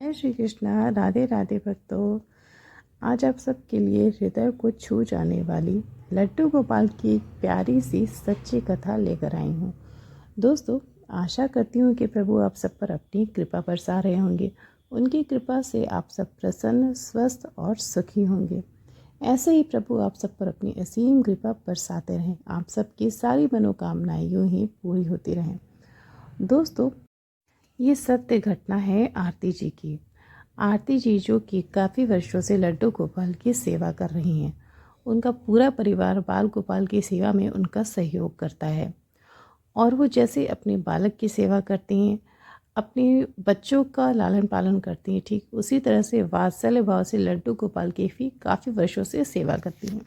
जय श्री कृष्णा। राधे राधे भक्तों। आज आप सबके लिए हृदय को छू जाने वाली लड्डू गोपाल की एक प्यारी सी सच्ची कथा लेकर आई हूँ। दोस्तों, आशा करती हूँ कि प्रभु आप सब पर अपनी कृपा बरसा रहे होंगे। उनकी कृपा से आप सब प्रसन्न, स्वस्थ और सुखी होंगे। ऐसे ही प्रभु आप सब पर अपनी असीम कृपा बरसाते रहें। आप सबकी सारी मनोकामनाएं यूं ही पूरी होती रहें। दोस्तों, ये सत्य घटना है आरती जी की। आरती जी जो कि काफ़ी वर्षों से लड्डू गोपाल की सेवा कर रही हैं। उनका पूरा परिवार बाल गोपाल की सेवा में उनका सहयोग करता है और वो जैसे अपने बालक की सेवा करती हैं, अपने बच्चों का लालन पालन करती हैं, ठीक उसी तरह से वात्सल्य भाव से लड्डू गोपाल की भी काफ़ी वर्षों से सेवा करती हैं।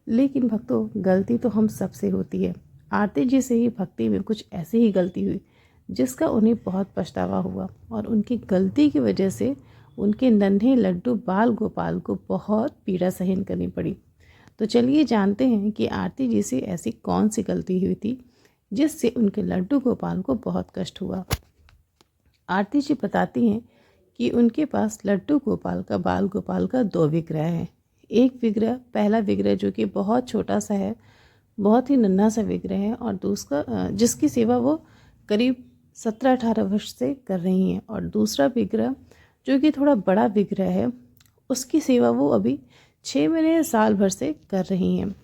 लेकिन भक्तों, गलती तो हम सबसे होती है। आरती जी से ही भक्ति में कुछ ऐसी ही गलती हुई जिसका उन्हें बहुत पछतावा हुआ और उनकी गलती की वजह से उनके नन्हे लड्डू बाल गोपाल को बहुत पीड़ा सहन करनी पड़ी। तो चलिए जानते हैं कि आरती जी से ऐसी कौन सी गलती हुई थी जिससे उनके लड्डू गोपाल को बहुत कष्ट हुआ। आरती जी बताती हैं कि उनके पास लड्डू गोपाल का बाल गोपाल का 2 विग्रह है। एक विग्रह, पहला विग्रह जो कि बहुत छोटा सा है, बहुत ही नन्हा सा विग्रह है, और दूसरा जिसकी सेवा वो करीब 17-18 वर्ष से कर रही हैं, और दूसरा विग्रह जो कि थोड़ा बड़ा विग्रह है, उसकी सेवा वो अभी 6 महीने साल भर से कर रही हैं।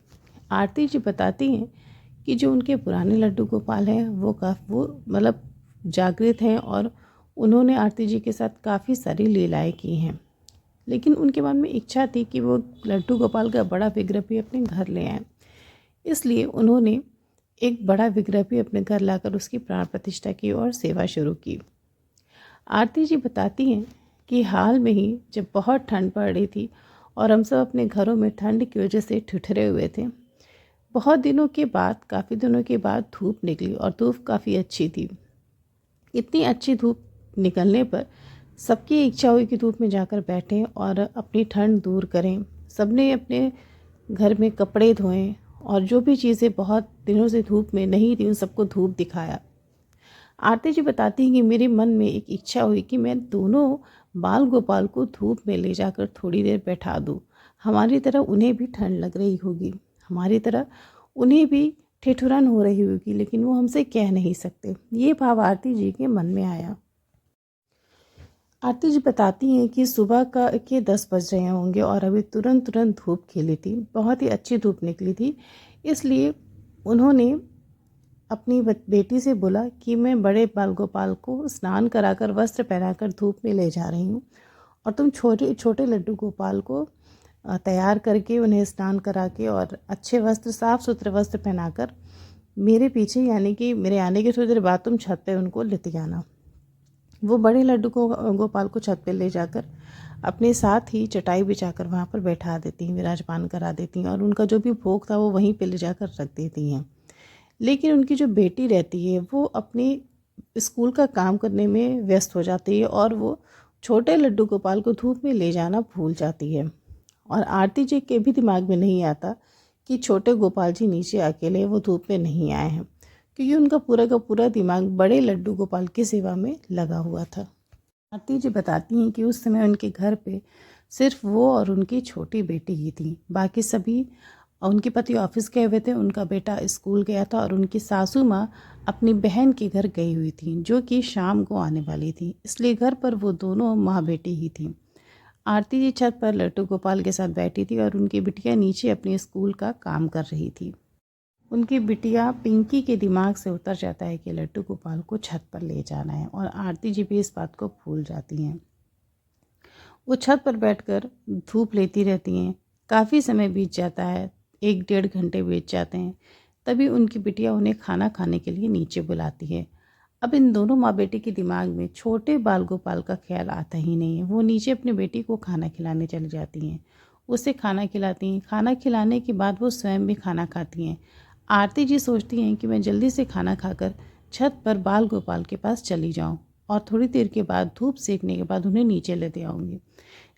आरती जी बताती हैं कि जो उनके पुराने लड्डू गोपाल हैं वो मतलब जागृत हैं और उन्होंने आरती जी के साथ काफ़ी सारी लीलाएं की हैं। लेकिन उनके मन में इच्छा थी कि वो लड्डू गोपाल का बड़ा विग्रह भी अपने घर ले आएँ। इसलिए उन्होंने एक बड़ा विग्रह भी अपने घर लाकर उसकी प्राण प्रतिष्ठा की और सेवा शुरू की। आरती जी बताती हैं कि हाल में ही जब बहुत ठंड पड़ रही थी और हम सब अपने घरों में ठंड की वजह से ठिठुरे हुए थे, बहुत दिनों के बाद, काफ़ी दिनों के बाद धूप निकली और धूप काफ़ी अच्छी थी। इतनी अच्छी धूप निकलने पर सबकी इच्छा हुई कि धूप में जाकर बैठें और अपनी ठंड दूर करें। सबने अपने घर में कपड़े धोएं और जो भी चीज़ें बहुत दिनों से धूप में नहीं थी उन सबको धूप दिखाया। आरती जी बताती हैं कि मेरे मन में एक इच्छा हुई कि मैं दोनों बाल गोपाल को धूप में ले जाकर थोड़ी देर बैठा दूं। हमारी तरह उन्हें भी ठंड लग रही होगी, हमारी तरह उन्हें भी ठिठुरन हो रही होगी, लेकिन वो हमसे कह नहीं सकते। ये भाव आरती जी के मन में आया। आरती जी बताती हैं कि सुबह के 10 बज रहे होंगे और अभी तुरंत तुरंत धूप खिली थी, बहुत ही अच्छी धूप निकली थी। इसलिए उन्होंने अपनी बेटी से बोला कि मैं बड़े बाल गोपाल को स्नान कराकर वस्त्र पहनाकर धूप में ले जा रही हूँ और तुम छोटे छोटे लड्डू गोपाल को तैयार करके उन्हें स्नान करा के और अच्छे वस्त्र, साफ सुथरे वस्त्र पहनाकर मेरे पीछे, यानी कि मेरे आने के थोड़ी देर बाद तुम छत पे उनको लेते आना। वो बड़े लड्डू को गोपाल को छत पे ले जाकर अपने साथ ही चटाई बिछाकर वहाँ पर बैठा देती हैं, विराजमान करा देती हैं, और उनका जो भी भोग था वो वहीं पे ले जाकर रख देती हैं। लेकिन उनकी जो बेटी रहती है वो अपनी स्कूल का काम करने में व्यस्त हो जाती है और वो छोटे लड्डू गोपाल को धूप में ले जाना भूल जाती है। और आरती जी के भी दिमाग में नहीं आता कि छोटे गोपाल जी नीचे अकेले वो धूप में नहीं आए हैं, क्योंकि उनका पूरा का पूरा दिमाग बड़े लड्डू गोपाल की सेवा में लगा हुआ था। आरती जी बताती हैं कि उस समय उनके घर पे सिर्फ वो और उनकी छोटी बेटी ही थी। बाकी सभी, उनके पति ऑफिस गए हुए थे, उनका बेटा स्कूल गया था और उनकी सासू माँ अपनी बहन के घर गई हुई थी जो कि शाम को आने वाली थी। इसलिए घर पर वो दोनों माँ बेटी ही थी। आरती जी छत पर लड्डू गोपाल के साथ बैठी थी और उनकी बिटिया नीचे अपने स्कूल का काम कर रही थी। उनकी बिटिया पिंकी के दिमाग से उतर जाता है कि लड्डू गोपाल को छत पर ले जाना है और आरती जी भी इस बात को भूल जाती हैं। वो छत पर बैठकर धूप लेती रहती हैं। काफ़ी समय बीत जाता है, 1-1.5 घंटे बीत जाते हैं। तभी उनकी बिटिया उन्हें खाना खाने के लिए नीचे बुलाती है। अब इन दोनों माँ बेटी के दिमाग में छोटे बाल गोपाल का ख्याल आता ही नहीं है। वो नीचे अपनी बेटी को खाना खिलाने चली जाती हैं, उसे खाना खिलाती हैं। खाना खिलाने के बाद वो स्वयं भी खाना खाती हैं। आरती जी सोचती हैं कि मैं जल्दी से खाना खाकर छत पर बाल गोपाल के पास चली जाऊं और थोड़ी देर के बाद धूप सेकने के बाद उन्हें नीचे लेते आऊँगी।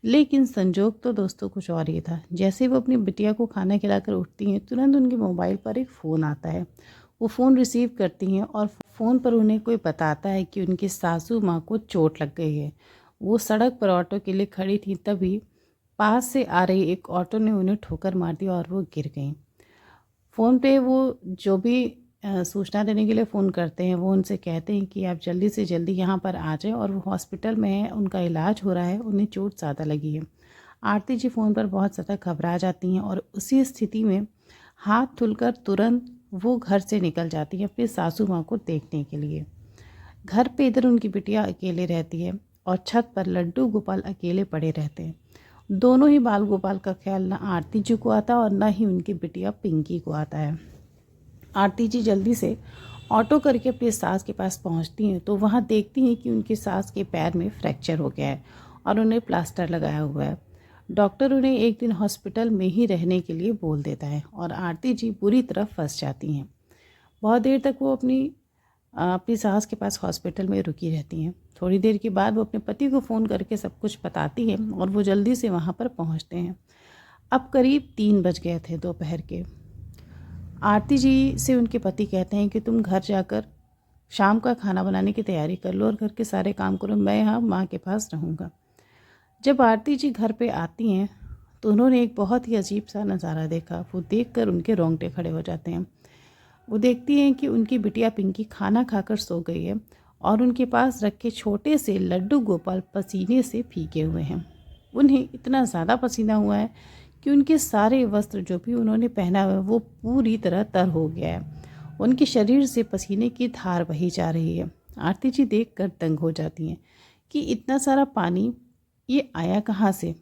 लेकिन संजोग तो दोस्तों कुछ और ही था। जैसे वो अपनी बिटिया को खाना खिलाकर उठती हैं, तुरंत उनके मोबाइल पर एक फ़ोन आता है। वो फ़ोन रिसीव करती हैं और फ़ोन पर उन्हें कोई बताता है कि उनकी सासू माँ को चोट लग गई है। वो सड़क पर ऑटो के लिए खड़ी थी, तभी पास से आ रही एक ऑटो ने उन्हें ठोकर मार दी और वो गिर गईं। फ़ोन पे वो जो भी सूचना देने के लिए फ़ोन करते हैं, वो उनसे कहते हैं कि आप जल्दी से जल्दी यहाँ पर आ जाएँ, और वो हॉस्पिटल में हैं, उनका इलाज हो रहा है, उन्हें चोट ज़्यादा लगी है। आरती जी फ़ोन पर बहुत ज़्यादा घबरा जाती हैं और उसी स्थिति में हाथ धुलकर तुरंत वो घर से निकल जाती हैं अपनी सासू माँ को देखने के लिए। घर पे इधर उनकी बिटिया अकेले रहती है और छत पर लड्डू गोपाल अकेले पड़े रहते हैं। दोनों ही बाल गोपाल का ख्याल ना आरती जी को आता और ना ही उनकी बिटिया पिंकी को आता है। आरती जी जल्दी से ऑटो करके अपनी सास के पास पहुंचती हैं तो वहां देखती हैं कि उनकी सास के पैर में फ्रैक्चर हो गया है और उन्हें प्लास्टर लगाया हुआ है। डॉक्टर उन्हें एक दिन हॉस्पिटल में ही रहने के लिए बोल देता है और आरती जी बुरी तरह फंस जाती हैं। बहुत देर तक वो अपनी सास के पास हॉस्पिटल में रुकी रहती हैं। थोड़ी देर के बाद वो अपने पति को फ़ोन करके सब कुछ बताती हैं और वो जल्दी से वहाँ पर पहुँचते हैं। अब करीब 3 बज गए थे दोपहर के। आरती जी से उनके पति कहते हैं कि तुम घर जाकर शाम का खाना बनाने की तैयारी कर लो और घर के सारे काम करो, मैं यहाँ माँ के पास रहूँगा। जब आरती जी घर पे आती हैं तो उन्होंने एक बहुत ही अजीब सा नज़ारा देखा। वो देखकर उनके रोंगटे खड़े हो जाते हैं। वो देखती हैं कि उनकी बिटिया पिंकी खाना खाकर सो गई है और उनके पास रखे छोटे से लड्डू गोपाल पसीने से भीगे हुए हैं। उन्हें इतना ज़्यादा पसीना हुआ है कि उनके सारे वस्त्र जो भी उन्होंने पहना हुआ है वो पूरी तरह तर हो गया है। उनके शरीर से पसीने की धार बही जा रही है। आरती जी देख कर दंग हो जाती हैं कि इतना सारा पानी ये आया कहाँ से।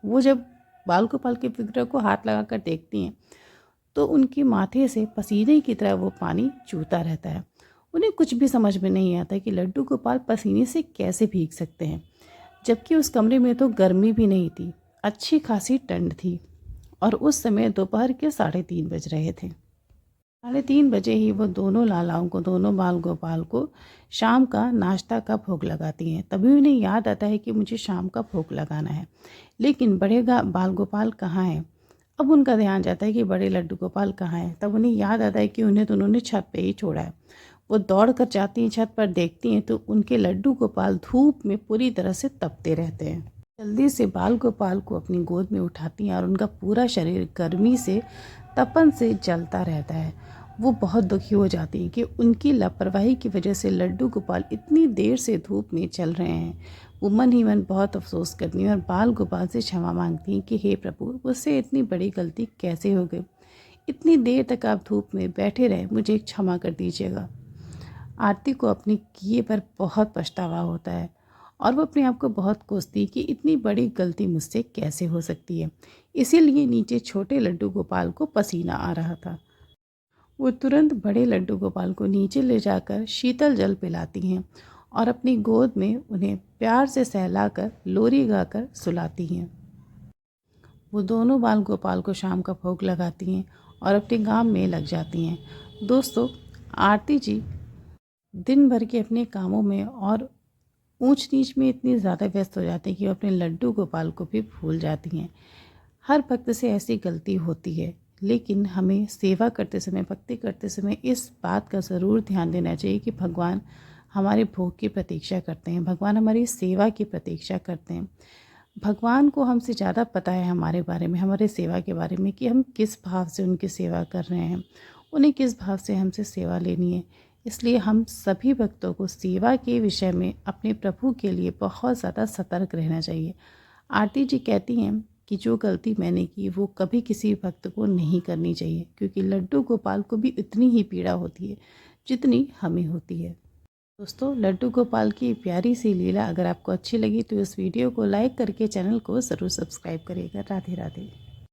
वो जब बाल गोपाल के विग्रह को हाथ लगाकर देखती हैं तो उनके माथे से पसीने की तरह वो पानी चूता रहता है। उन्हें कुछ भी समझ में नहीं आता कि लड्डू गोपाल पसीने से कैसे भीग सकते हैं, जबकि उस कमरे में तो गर्मी भी नहीं थी, अच्छी खासी ठंड थी और उस समय दोपहर के 3:30 बज रहे थे। 3:30 बजे ही वो दोनों लालाओं को, दोनों बाल गोपाल को शाम का नाश्ता का भोग लगाती हैं। तभी उन्हें याद आता है कि मुझे शाम का भोग लगाना है, लेकिन बड़े बाल गोपाल कहाँ हैं। अब उनका ध्यान जाता है कि बड़े लड्डू गोपाल कहाँ हैं। तब उन्हें याद आता है कि उन्हें तो उन्होंने छत पे ही छोड़ा है। वो दौड़ कर जाती हैं छत पर, देखती हैं तो उनके लड्डू गोपाल धूप में पूरी तरह से तपते रहते हैं। जल्दी से बाल गोपाल को अपनी गोद में उठाती हैं और उनका पूरा शरीर गर्मी से, तपन से जलता रहता है। वो बहुत दुखी हो जाती हैं कि उनकी लापरवाही की वजह से लड्डू गोपाल इतनी देर से धूप में चल रहे हैं। वो मन ही मन बहुत अफसोस करती हैं और बाल गोपाल से क्षमा मांगती हैं कि हे प्रभु, मुझसे इतनी बड़ी गलती कैसे हो गई। इतनी देर तक आप धूप में बैठे रहे, मुझे क्षमा कर दीजिएगा। आरती को अपने किए पर बहुत पछतावा होता है और वो अपने आप को बहुत कोसती कि इतनी बड़ी गलती मुझसे कैसे हो सकती है। इसीलिए नीचे छोटे लड्डू गोपाल को पसीना आ रहा था। वो तुरंत बड़े लड्डू गोपाल को नीचे ले जाकर शीतल जल पिलाती हैं और अपनी गोद में उन्हें प्यार से सहलाकर लोरी गाकर सुलाती हैं। वो दोनों बाल गोपाल को शाम का भोग लगाती हैं और अपने काम में लग जाती हैं। दोस्तों, आरती जी दिन भर के अपने कामों में और ऊंच नीच में इतनी ज़्यादा व्यस्त हो जाती हैं कि वो अपने लड्डू गोपाल को भी भूल जाती हैं। हर भक्त से ऐसी गलती होती है, लेकिन हमें सेवा करते समय, भक्ति करते समय इस बात का ज़रूर ध्यान देना चाहिए कि भगवान हमारे भोग की प्रतीक्षा करते हैं, भगवान हमारी सेवा की प्रतीक्षा करते हैं। भगवान को हमसे ज़्यादा पता है हमारे बारे में, हमारे सेवा के बारे में, कि हम किस भाव से उनकी सेवा कर रहे हैं, उन्हें किस भाव से हमसे सेवा लेनी है। इसलिए हम सभी भक्तों को सेवा के विषय में अपने प्रभु के लिए बहुत ज़्यादा सतर्क रहना चाहिए। आरती जी कहती हैं कि जो गलती मैंने की वो कभी किसी भक्त को नहीं करनी चाहिए, क्योंकि लड्डू गोपाल को भी इतनी ही पीड़ा होती है जितनी हमें होती है। दोस्तों, लड्डू गोपाल की प्यारी सी लीला अगर आपको अच्छी लगी तो इस वीडियो को लाइक करके चैनल को ज़रूर सब्सक्राइब करिएगा। राधे राधे।